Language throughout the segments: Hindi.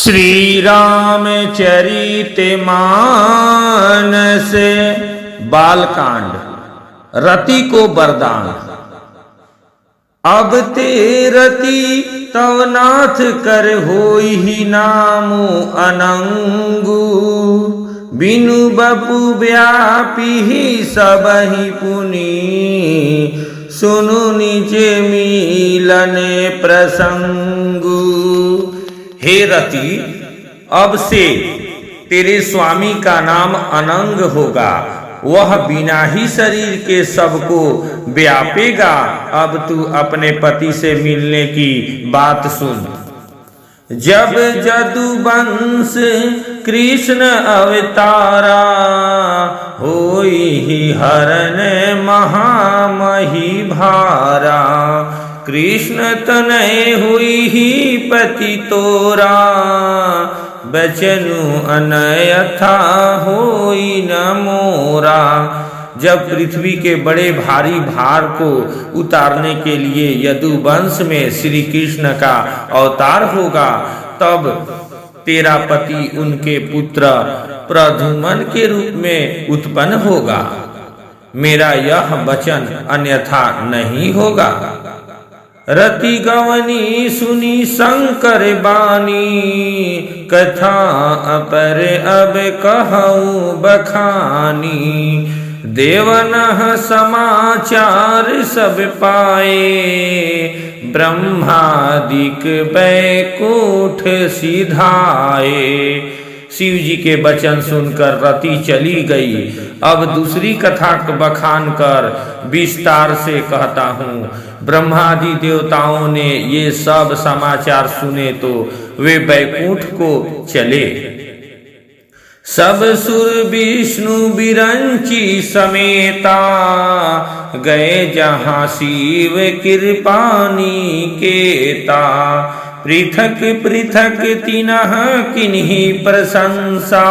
श्री रामचरित मानस बालकांड। रति को वरदान। अब ते रति तव नाथ कर होई ही नामो अनंगु, बिनु बपु व्यापी ही सबहि पुनि, सुनु निजे मिलने प्रसंगु। हे रति, अब से तेरे स्वामी का नाम अनंग होगा, वह बिना ही शरीर के सबको व्यापेगा। अब तू अपने पति से मिलने की बात सुन। जब जदुवंश कृष्ण अवतारा, होई ही हरण महामही भारा, कृष्ण तनय हुई ही पति तोरा, बचनु अनयथा होई न मोरा। जब पृथ्वी के बड़े भारी भार को उतारने के लिए यदुवंश में श्री कृष्ण का अवतार होगा, तब तेरा पति उनके पुत्र प्रद्युम्न के रूप में उत्पन्न होगा। मेरा यह वचन अन्यथा नहीं होगा। रति गवनी सुनी शंकर बानी, कथा अपर अब कहूँ बखानी। देवनः समाचार सब पाए, ब्रह्मादिक बैकुंठ सिधाए। शिव जी के वचन सुनकर रति चली गई। अब दूसरी कथा बखान कर विस्तार से कहता हूँ। ब्रह्मादि देवताओं ने ये सब समाचार सुने तो वे बैकुंठ को चले। सब सुर विष्णु बिरंची समेता, गए जहाँ शिव कृपानी केता। पृथक पृथक तिनः किन्हीं प्रशंसा,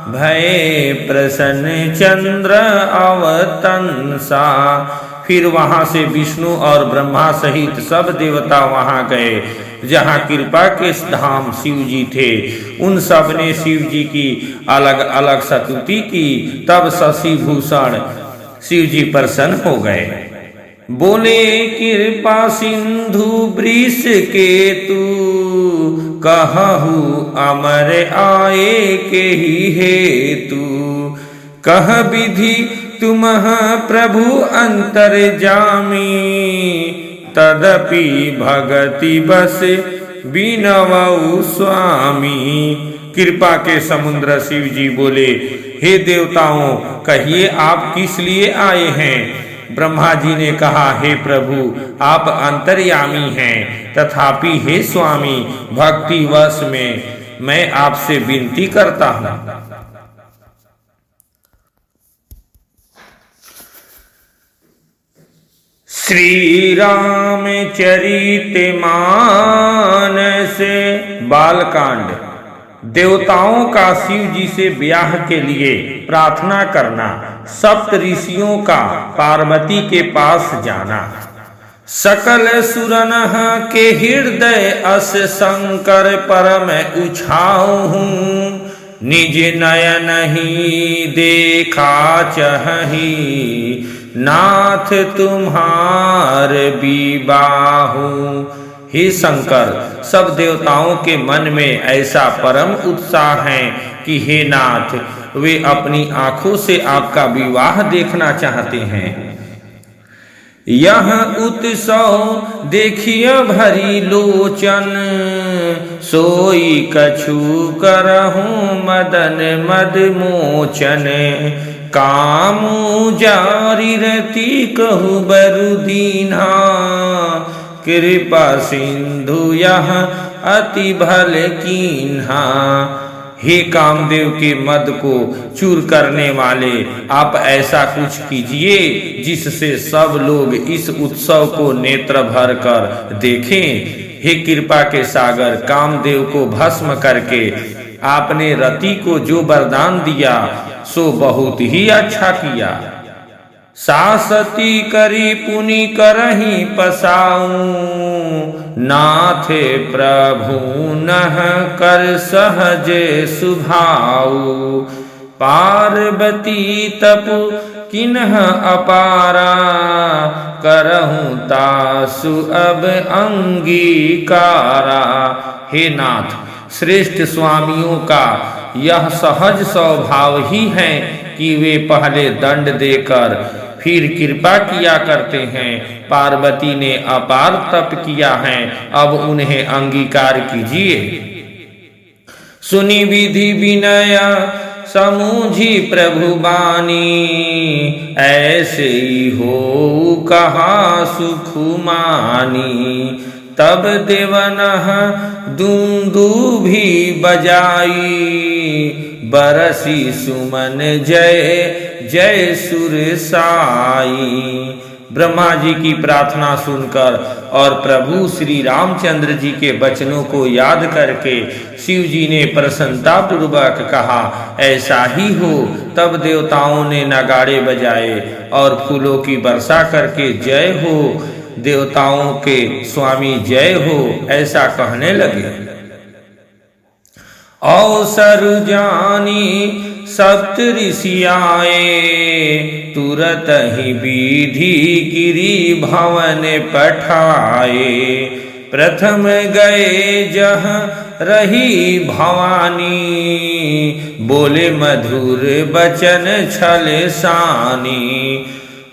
भय प्रसन्न चंद्र अवतंसा। फिर वहां से विष्णु और ब्रह्मा सहित सब देवता वहां गए जहां कृपा के धाम शिव जी थे। उन सब ने शिव जी की अलग अलग स्तुति की। तब शशि भूषण शिव जी प्रसन्न हो गए। बोले कृपा सिंधु वृष केतु, कहहु अमर आए के ही हेतु। कह विधि तुमह प्रभु अंतर्जामी, तदपि भगति बस बिनवउ स्वामी। कृपा के समुद्र शिव जी बोले, हे देवताओं, कहिए आप किस लिए आए हैं। ब्रह्मा जी ने कहा, हे प्रभु, आप अंतर्यामी हैं, तथापि हे स्वामी, भक्ति वश में मैं आपसे विनती करता हूं। श्री रामचरित मानस बालकांड। देवताओं का शिव जी से ब्याह के लिए प्रार्थना करना, सप्त ऋषियों का पार्वती के पास जाना। सकल सुरनः के हृदय अस शंकर परम उछाऊं, निज नयन ही देखा चहि, नाथ तुम्हार विबाहु। हे शंकर, सब देवताओं के मन में ऐसा परम उत्साह है कि हे नाथ, वे अपनी आंखों से आपका विवाह देखना चाहते हैं। यह उत्सव देखिए भरी लोचन, सोई कछु करहूं मदन मद मोचन। कामू जारी रति कहु बरु दीन्हा, कृपा सिंधु यह अति भल कीन्हा। हे कामदेव के मद को चूर करने वाले, आप ऐसा कुछ कीजिए जिससे सब लोग इस उत्सव को नेत्र भर कर देखें। हे कृपा के सागर, कामदेव को भस्म करके आपने रति को जो वरदान दिया सो बहुत ही अच्छा किया। सासती करी पुनि करही पसाऊं, नाथे प्रभु नह कर सहजे सुभाऊ। पार्वती तपु किन्ह अपारा, करहूं तासु अब अंगीकारा। हे नाथ, श्रेष्ठ स्वामियों का यह सहज स्वभाव ही है कि वे पहले दंड देकर फिर कृपा किया करते हैं। पार्वती ने अपार तप किया है, अब उन्हें अंगीकार कीजिए। सुनी विधि विनय समूझी प्रभु बानी, ऐसे ही हो कहा सुख मानी। तब देवनह दुंदुभी बजाई, बरसी सुमन जय जय सुर साई। ब्रह्मा जी की प्रार्थना सुनकर और प्रभु श्री रामचंद्र जी के वचनों को याद करके शिव जी ने प्रसन्नता पूर्वक कहा, ऐसा ही हो। तब देवताओं ने नगाड़े बजाए और फूलों की वर्षा करके जय हो, देवताओं के स्वामी जय हो, ऐसा कहने लगे। अवसर जानी सप्त ऋषि आए, तुरत ही विधि गिरी भवन पठाए। प्रथम गए जहाँ रही भवानी, बोले मधुर बचन छल सानी।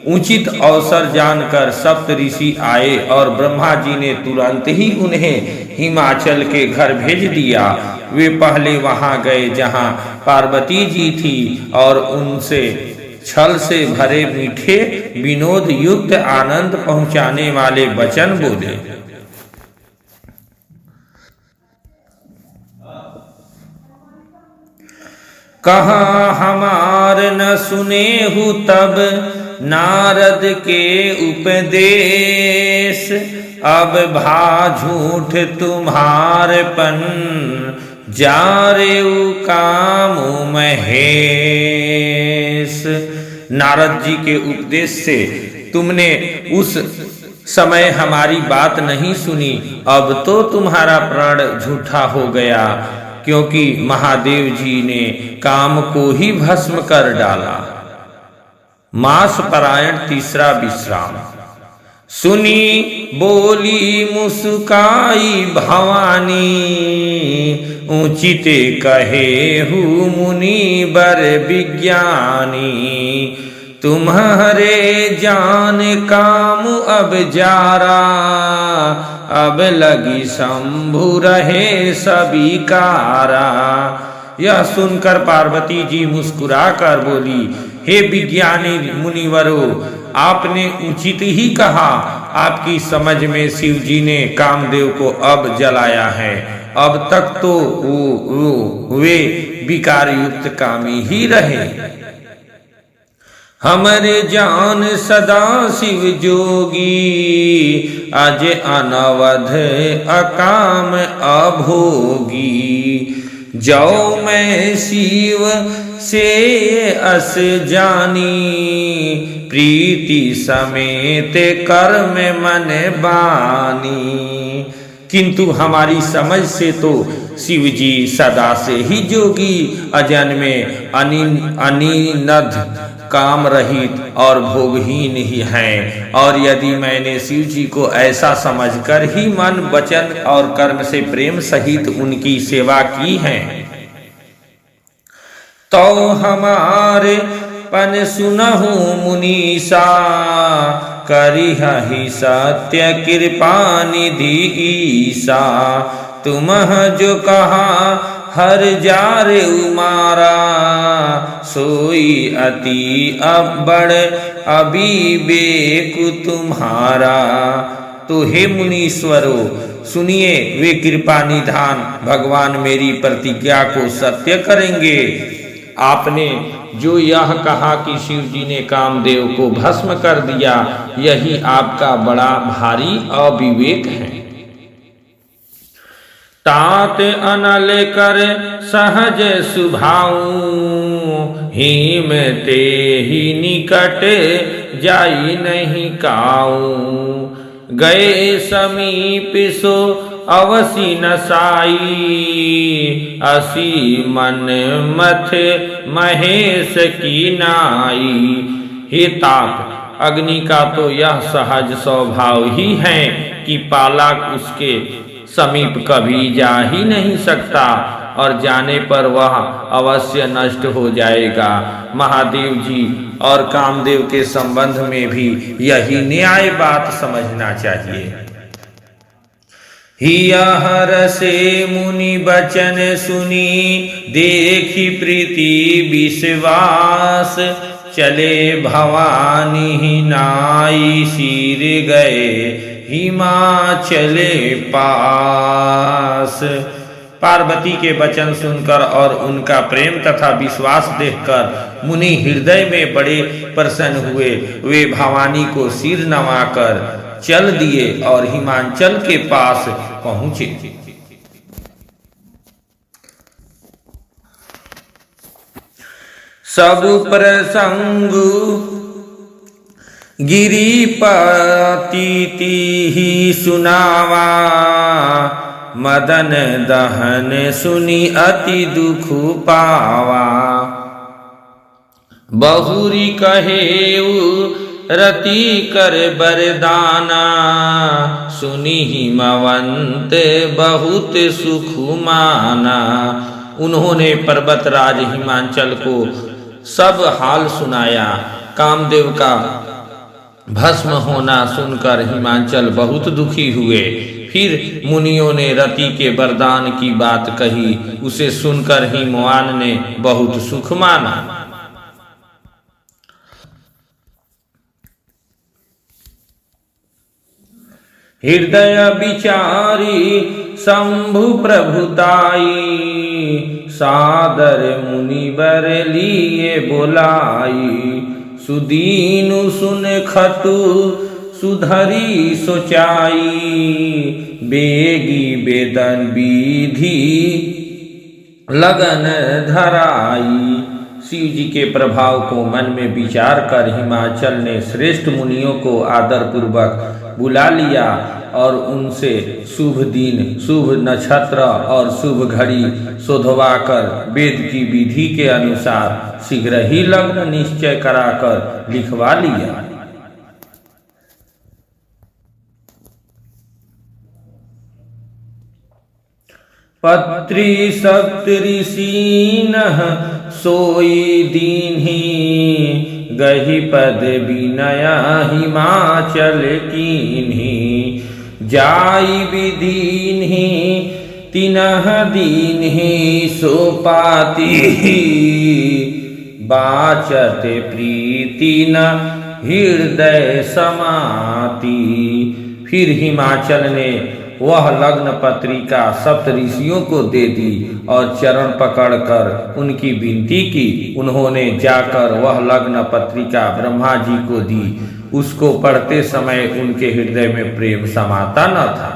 उचित अवसर जानकर सप्त ऋषि आए और ब्रह्मा जी ने तुरंत ही उन्हें हिमाचल के घर भेज दिया। वे पहले वहां गए जहां पार्वती जी थी और उनसे छल से भरे मीठे विनोद युक्त आनंद पहुंचाने वाले वचन बोले। कहा हमार न सुने हु तब नारद के उपदेश, अब भा झूठ तुम्हारपन जारेउ कामु महेश। नारद जी के उपदेश से तुमने उस समय हमारी बात नहीं सुनी, अब तो तुम्हारा प्राण झूठा हो गया, क्योंकि महादेव जी ने काम को ही भस्म कर डाला। मास परायण तीसरा विश्राम। सुनी बोली मुस्काई भवानी, उचित कहे हु मुनि बर विज्ञानी। तुम्हारे जान काम अब जारा, अब लगी शंभु रहे सभी कारा। यह सुनकर पार्वती जी मुस्कुरा कर बोली, हे विज्ञानी मुनिवरो, आपने उचित ही कहा। आपकी समझ में शिव जी ने कामदेव को अब जलाया है। अब तक तो वे विकार युक्त कामी ही रहे। हमरे जान सदा शिव जोगी, आज अनवध अकाम अभोगी। जो मैं शिव से अस जानी, प्रीति समेत कर्म मन बानी। किंतु हमारी समझ से तो शिव जी सदा से ही जोगी, अजन्मे अनिनद काम रहित और भोगहीन ही हैं। और यदि मैंने शिव जी को ऐसा समझकर ही मन वचन और कर्म से प्रेम सहित उनकी सेवा की है, तो हमारे पन सुनहु मुनीसा, करिहि सत्य कृपा निधि ईसा। तुमह जो कहा हर जारे उमारा, सोई अति अबड़ अविवेक तुम्हारा। तो हे मुनीश्वरो, सुनिए, वे कृपा निधान भगवान मेरी प्रतिज्ञा को सत्य करेंगे। आपने जो यह कहा कि शिव जी ने कामदेव को भस्म कर दिया, यही आपका बड़ा भारी अविवेक है। तात अनल कर सहज सुभाऊ, हिम ते ही निकट जाई नहीं काऊ। गए समीप सो अवसी नसाई, असी मन मथ महेश की नाई। हे तात, अग्नि का तो यह सहज स्वभाव ही है कि पालक उसके समीप कभी जा ही नहीं सकता और जाने पर वह अवश्य नष्ट हो जाएगा। महादेव जी और कामदेव के संबंध में भी यही न्याय बात समझना चाहिए। हिया हर से मुनि बचन सुनी, देखी प्रीति विश्वास। चले भवानी नाई, सिर गए हिमाचले पास। पार्वती के वचन सुनकर और उनका प्रेम तथा विश्वास देखकर मुनि हृदय में बड़े प्रसन्न हुए। वे भवानी को सिर नवाकर चल दिए और हिमाचल के पास पहुंचे। सब प्रसंग गिरिपति ही सुनावा, मदन दहन सुनी अति दुख पावा। बहुरी कहेऊ रति कर बरदाना, सुनी हिमवंत बहुत सुख माना। उन्होंने पर्वतराज हिमाचल को सब हाल सुनाया। कामदेव का भस्म होना सुनकर हिमाचल बहुत दुखी हुए। फिर मुनियों ने रति के वरदान की बात कही। उसे सुनकर हिमवान ने बहुत सुख माना। हृदय विचारी शंभु प्रभुताई, सादर मुनिवर लिए बोलाई। सुदीनु सुन खतु सुधरी सोचाई, बेगी बेदन विधि लगन धराई। शिव जी के प्रभाव को मन में विचार कर हिमाचल ने श्रेष्ठ मुनियों को आदर पूर्वक बुला लिया और उनसे शुभ दिन, शुभ नक्षत्र और शुभ घड़ी शोधवा कर वेद की विधि के अनुसार शीघ्र ही लग्न निश्चय कराकर लिखवा लिया। पत्री सप्तऋषि सोई दीन्ही, गही पद विनया हिमाचल कीन्ही। जाई विदीन्ही तिनह दीन्ही, सोपाती बाचत प्रीति न हृदय समाती। फिर हिमाचल ने वह लग्न पत्रिका सप्त ऋषियों को दे दी और चरण पकड़कर उनकी विनती की। उन्होंने जाकर वह लग्न पत्रिका ब्रह्मा जी को दी। उसको पढ़ते समय उनके हृदय में प्रेम समाता न था।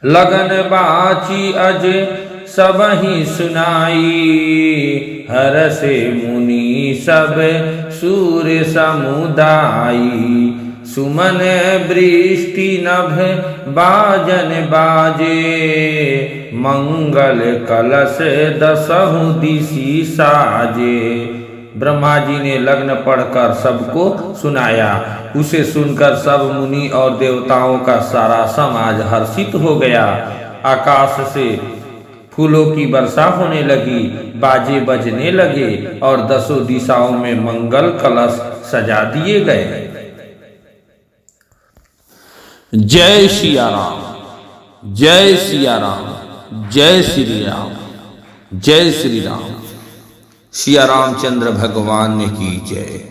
लगन बाची अज सबहि सुनाई, हर से मुनि सब सूर समुदाई। सुमन वृष्टि नभ बाजन बाजे, मंगल कलश दसहु दिशि साजे। ब्रह्मा जी ने लग्न पढ़कर सबको सुनाया। उसे सुनकर सब मुनि और देवताओं का सारा समाज हर्षित हो गया। आकाश से फूलों की वर्षा होने लगी, बाजे बजने लगे और दसों दिशाओं में मंगल कलश सजा दिए गए। जय सिया राम, जय सिया राम, जय श्री राम, जय श्री राम। सिया रामचंद्र भगवान की जय।